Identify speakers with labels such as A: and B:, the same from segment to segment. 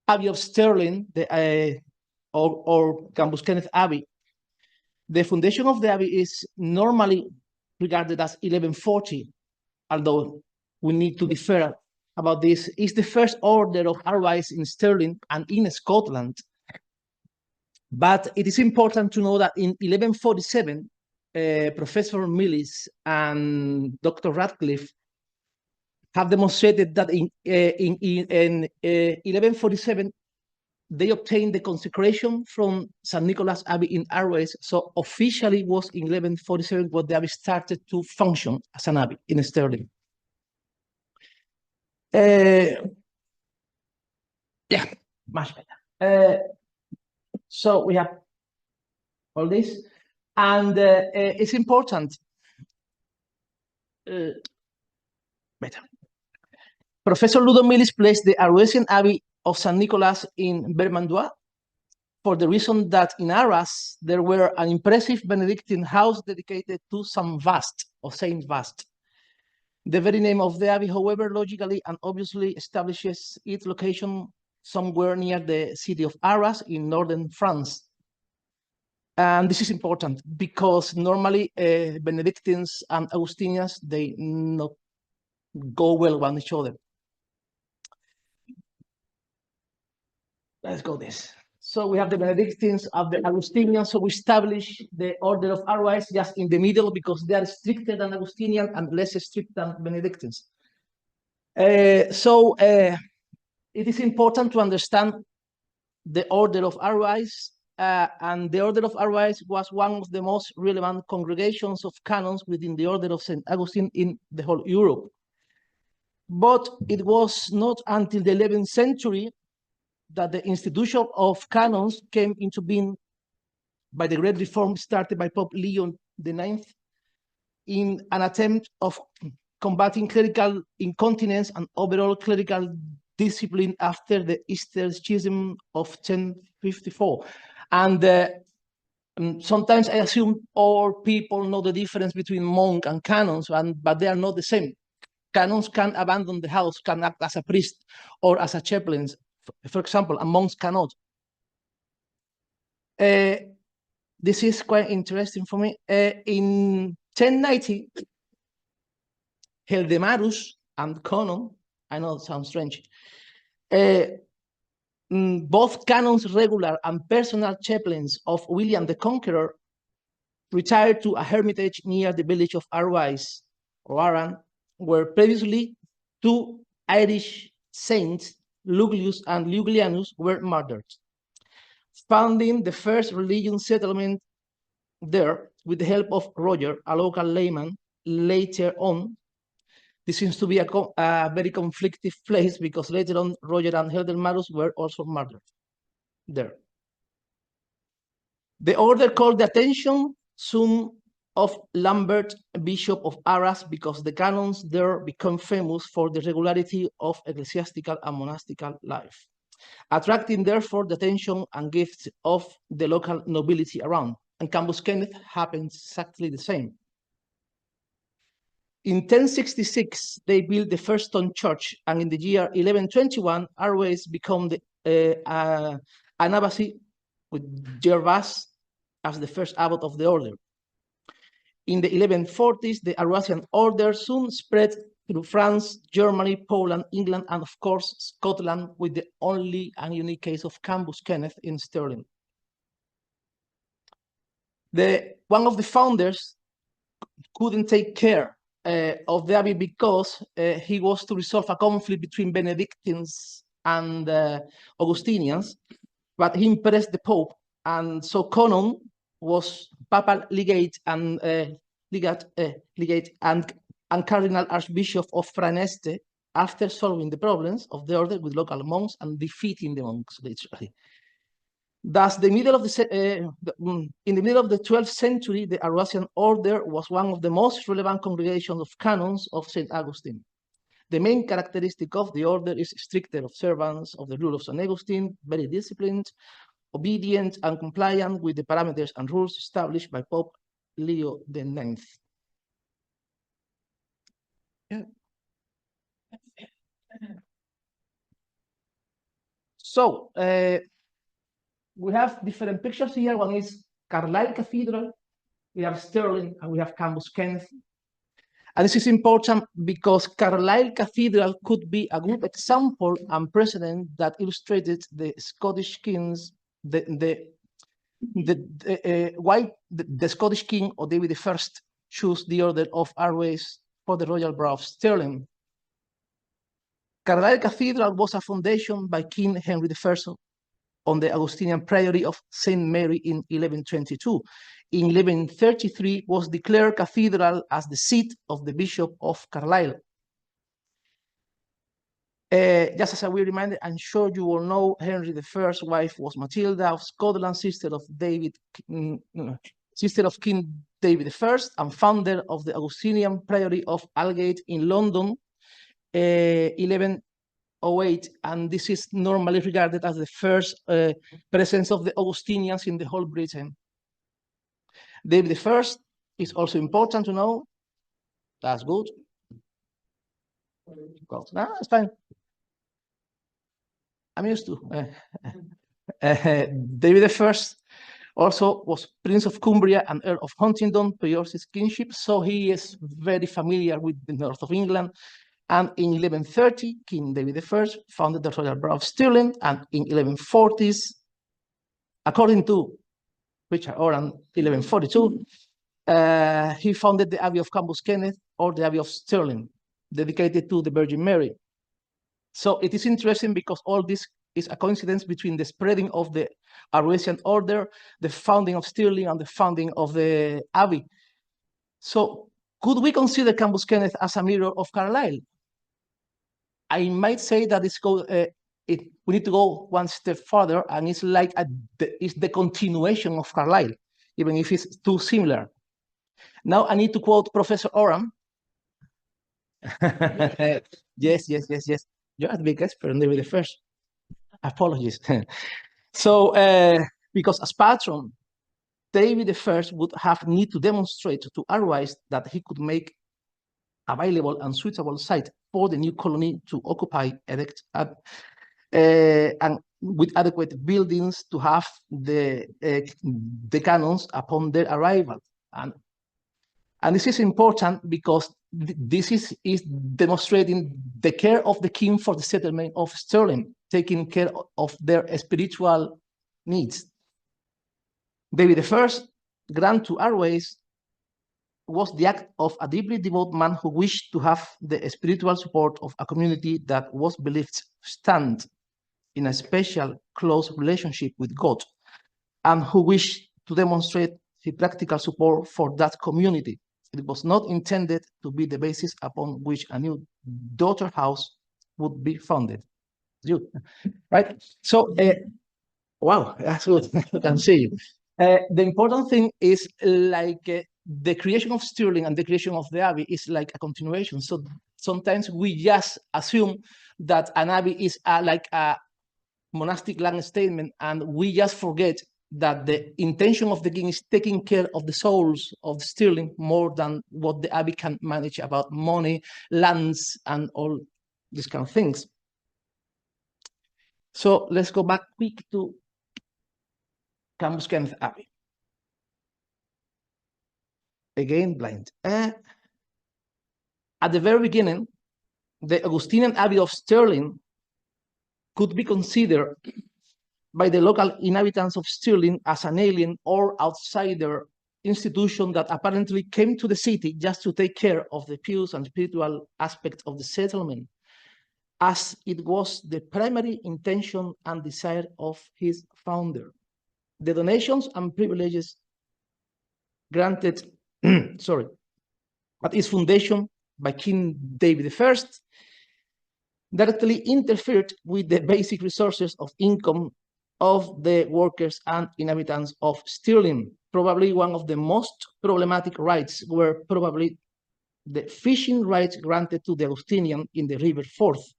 A: Abbey of Stirling, or Cambuskenneth Abbey. The foundation of the Abbey is normally regarded as 1140, although we need to differ about this. It's the first order of Arroasian in Stirling and in Scotland. But it is important to know that in 1147, Professor Millis and Dr. Radcliffe have demonstrated that in 1147, they obtained the consecration from St. Nicholas Abbey in Arroas. So officially was in 1147 when the Abbey started to function as an Abbey in Stirling. Yeah, much better. So we have all this, and it's important. Better. Professor Ludo Millis placed the Arroasian Abbey of St. Nicholas in Vermandois for the reason that in Arras there were an impressive Benedictine house dedicated to Saint Vaast or Saint Vaast. The very name of the abbey, however, logically and obviously establishes its location somewhere near the city of Arras in northern France. And this is important because normally Benedictines and Augustinians, they not go well with each other. Let's go this. So we have the Benedictines of the Augustinians. So we establish the order of Arroas just in the middle because they are stricter than Augustinian and less strict than Benedictines. It is important to understand the order of Arroas. And the order of Arroas was one of the most relevant congregations of canons within the order of St. Augustine in the whole Europe. But it was not until the 11th century that the institution of canons came into being by the Great Reform started by Pope Leo IX in an attempt of combating clerical incontinence and overall clerical discipline after the Easter Schism of 1054. And sometimes I assume all people know the difference between monk and canons, but they are not the same. Canons can abandon the house, can act as a priest or as a chaplain, for example, and monks cannot. This is quite interesting for me. In 1090, Heldemarus and Conon, I know it sounds strange, both canons, regular and personal chaplains of William the Conqueror, retired to a hermitage near the village of Arroas, or Aran, where previously two Irish saints, Luglius and Liuglianus, were murdered, founding the first religious settlement there with the help of Roger, a local layman. Later on, this seems to be a very conflicted place because later on Roger and Heldemarus were also murdered there. The order called the attention soon of Lambert, Bishop of Arras, because the canons there become famous for the regularity of ecclesiastical and monastical life, attracting therefore the attention and gifts of the local nobility around. And Cambuskenneth happens exactly the same. In 1066, they built the first stone church, and in the year 1121, Arroas became an abbacy with Gervas as the first abbot of the order. In the 1140s, the Arroasian order soon spread through France, Germany, Poland, England, and of course, Scotland, with the only and unique case of Cambuskenneth in Stirling. One of the founders couldn't take care of the abbey because he was to resolve a conflict between Benedictines and Augustinians, but he impressed the Pope, and so Conon was papal legate and Cardinal Archbishop of Praeneste after solving the problems of the order with local monks and defeating the monks, literally. Thus, in the middle of the 12th century, the Arroasian order was one of the most relevant congregations of canons of St. Augustine. The main characteristic of the order is stricter observance of the rule of St. Augustine, very disciplined, obedient, and compliant with the parameters and rules established by Pope Leo IX. Yeah. So we have different pictures here. One is Carlisle Cathedral, we have Stirling, and we have Cambuskenneth. And this is important because Carlisle Cathedral could be a good example and precedent that illustrated the Scottish kings, why the Scottish king or David I chose the order of Arroasian for the royal borough of Stirling. Carlisle Cathedral was a foundation by King Henry I on the Augustinian priory of St. Mary in 1122. In 1133 was declared cathedral as the seat of the Bishop of Carlisle. Just as a wee reminder, I'm sure you all know Henry I's wife was Matilda of Scotland, sister of King David I, and founder of the Augustinian priory of Aldgate in London, 1108, and this is normally regarded as the first presence of the Augustinians in the whole Britain. David I is also important to know. That's good. No, it's fine. I'm used to. David I also was Prince of Cumbria and Earl of Huntingdon, prior to his kingship, so he is very familiar with the north of England. And in 1130, King David I founded the royal borough of Stirling, and in 1140s, according to Richard Oran, 1142, he founded the Abbey of Cambuskenneth, or the Abbey of Stirling, dedicated to the Virgin Mary. So it is interesting because all this is a coincidence between the spreading of the Arroasian order, the founding of Stirling, and the founding of the Abbey. So could we consider Cambuskenneth as a mirror of Carlisle? I might say that we need to go one step further, and it's like it's the continuation of Carlisle, even if it's too similar. Now I need to quote Professor Oram. Yes. You're a big expert on David I. Apologies. So, because as patron, David I would have need to demonstrate to Arroasian that he could make available and suitable site for the new colony to occupy, and with adequate buildings to have the canons upon their arrival. And this is important because this is demonstrating the care of the king for the settlement of Stirling, taking care of their spiritual needs. David I grant to Arroasian was the act of a deeply devout man who wished to have the spiritual support of a community that was believed to stand in a special close relationship with God, and who wished to demonstrate his practical support for that community. It was not intended to be the basis upon which a new daughter house would be founded. Right? So, wow, that's good. I can see you. The important thing is the creation of Stirling and the creation of the Abbey is like a continuation. So sometimes we just assume that an Abbey is like a monastic land statement, and we just forget that the intention of the king is taking care of the souls of Stirling more than what the Abbey can manage about money, lands, and all these kind of things. So let's go back quick to Cambuskenneth Abbey. Again, blind. At the very beginning, the Augustinian Abbey of Stirling could be considered by the local inhabitants of Stirling as an alien or outsider institution that apparently came to the city just to take care of the pious and spiritual aspect of the settlement, as it was the primary intention and desire of his founder. The donations and privileges granted at its foundation by King David I directly interfered with the basic resources of income of the workers and inhabitants of Stirling. Probably one of the most problematic rights were probably the fishing rights granted to the Augustinian in the River Forth.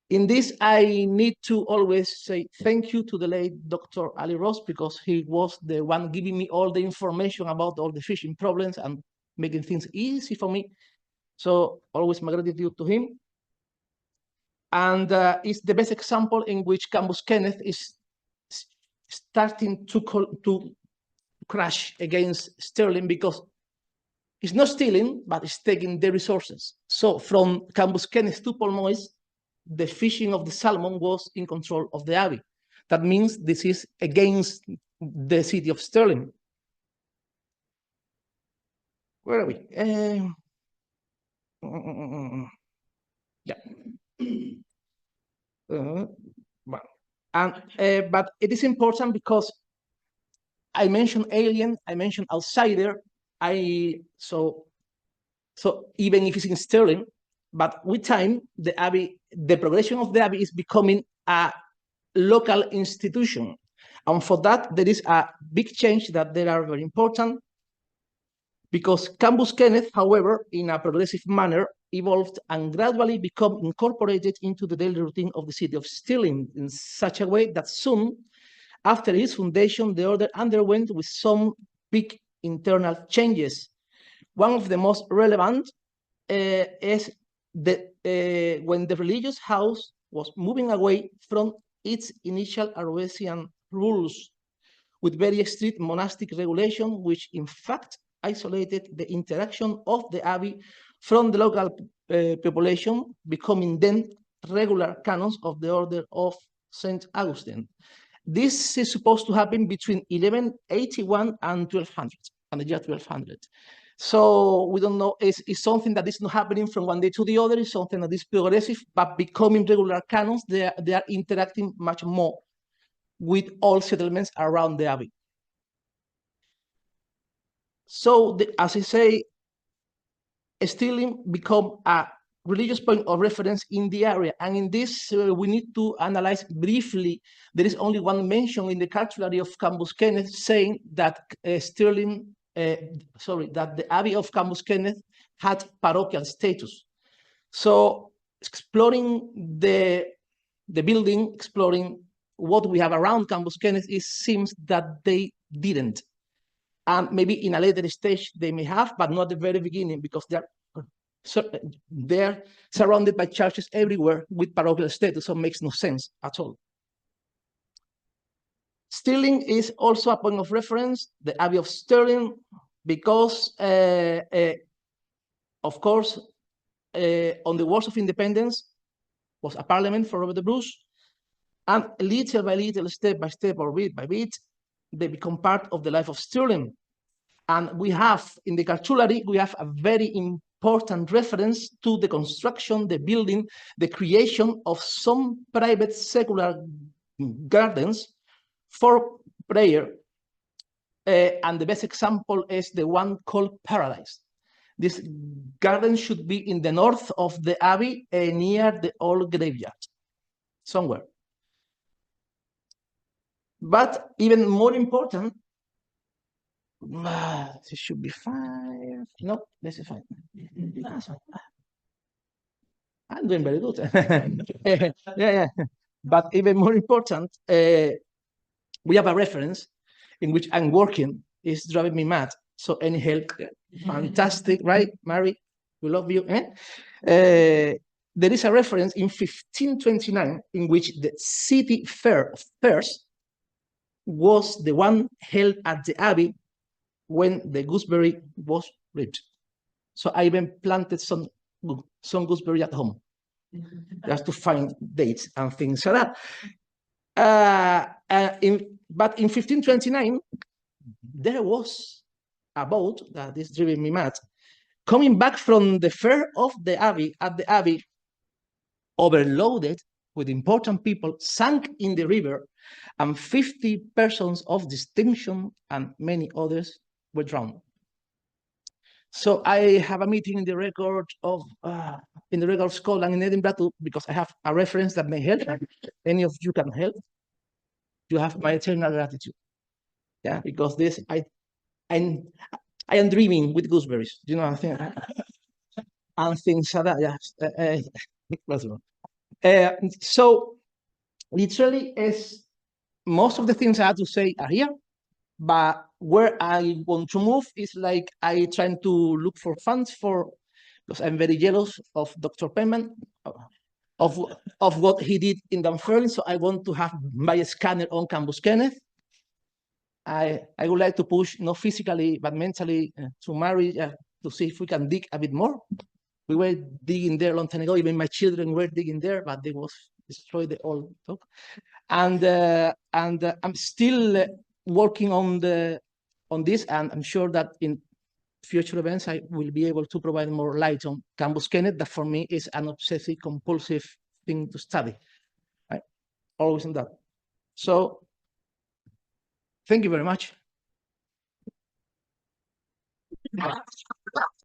A: In this, I need to always say thank you to the late Dr. Ali Ross, because he was the one giving me all the information about all the fishing problems and making things easy for me. So always my gratitude to him. And it's the best example in which Cambuskenneth is starting to crash against Stirling, because it's not stealing, but it's taking the resources. So from Cambuskenneth to Polmois, the fishing of the salmon was in control of the Abbey. That means this is against the city of Stirling. Where are we? Yeah. But it is important because I mentioned alien, I mentioned outsider. So even if it's in Stirling, but with time, the Abbey, the progression of the Abbey is becoming a local institution. And for that, there is a big change that they are very important, because Cambuskenneth, however, in a progressive manner, evolved and gradually become incorporated into the daily routine of the city of Stirling in such a way that soon after its foundation, the order underwent with some big internal changes. One of the most relevant is when the religious house was moving away from its initial Arroasian rules with very strict monastic regulation, which in fact isolated the interaction of the Abbey from the local population, becoming then regular canons of the order of St. Augustine. This is supposed to happen between 1181 and 1200, and the year 1200. So we don't know, it's something that is not happening from one day to the other, it's something that is progressive, but becoming regular canons, they are interacting much more with all settlements around the Abbey. So, as I say, Stirling become a religious point of reference in the area. And in this, we need to analyze briefly. There is only one mention in the cartulary of Cambuskenneth saying that that the Abbey of Cambuskenneth had parochial status. So exploring the building, exploring what we have around Cambuskenneth, it seems that they didn't. And maybe in a later stage they may have, but not at the very beginning, because they're surrounded by churches everywhere with parochial status, so it makes no sense at all. Stirling is also a point of reference, the Abbey of Stirling, because, of course, on the Wars of Independence was a parliament for Robert the Bruce, and little by little, step by step, or bit by bit, they become part of the life of Stirling. And we have, in the cartulary, we have a very important reference to the construction, the building, the creation of some private secular gardens for prayer. And the best example is the one called Paradise. This garden should be in the north of the Abbey, near the old graveyard, somewhere. But even more important, this should be 5. No, this is 5. I'm doing very good. Yeah. But even more important, we have a reference in which I'm working. It's driving me mad. So any help, fantastic, right, Mary? We love you. There is a reference in 1529 in which the city fair of fairs was the one held at the Abbey when the gooseberry was reaped. So I even planted some gooseberry at home, just to find dates and things like that. But in 1529, there was a boat that is driving me mad, coming back from the fair of the Abbey, at the Abbey, overloaded with important people, sank in the river, and 50 persons of distinction and many others were drowned. So I have a meeting in the record of Scotland in Edinburgh too, because I have a reference that may help. Any of you can help. You have my eternal gratitude. Yeah, because this I am dreaming with gooseberries. You know, I think, and things like that. Yeah. So literally, most of the things I have to say are here. But where I want to move is like I trying to look for funds because I'm very jealous of Dr. Penman. of what he did in Dunfermline. So I want to have my scanner on Cambuskenneth. I would like to push, not physically, but mentally, to marry, to see if we can dig a bit more. We were digging there a long time ago. Even my children were digging there, but they was destroyed the old talk. And I'm still working on this, and I'm sure that in future events I will be able to provide more light on Cambuskenneth. That for me is an obsessive compulsive thing to study. Right? Always on that. So thank you very much.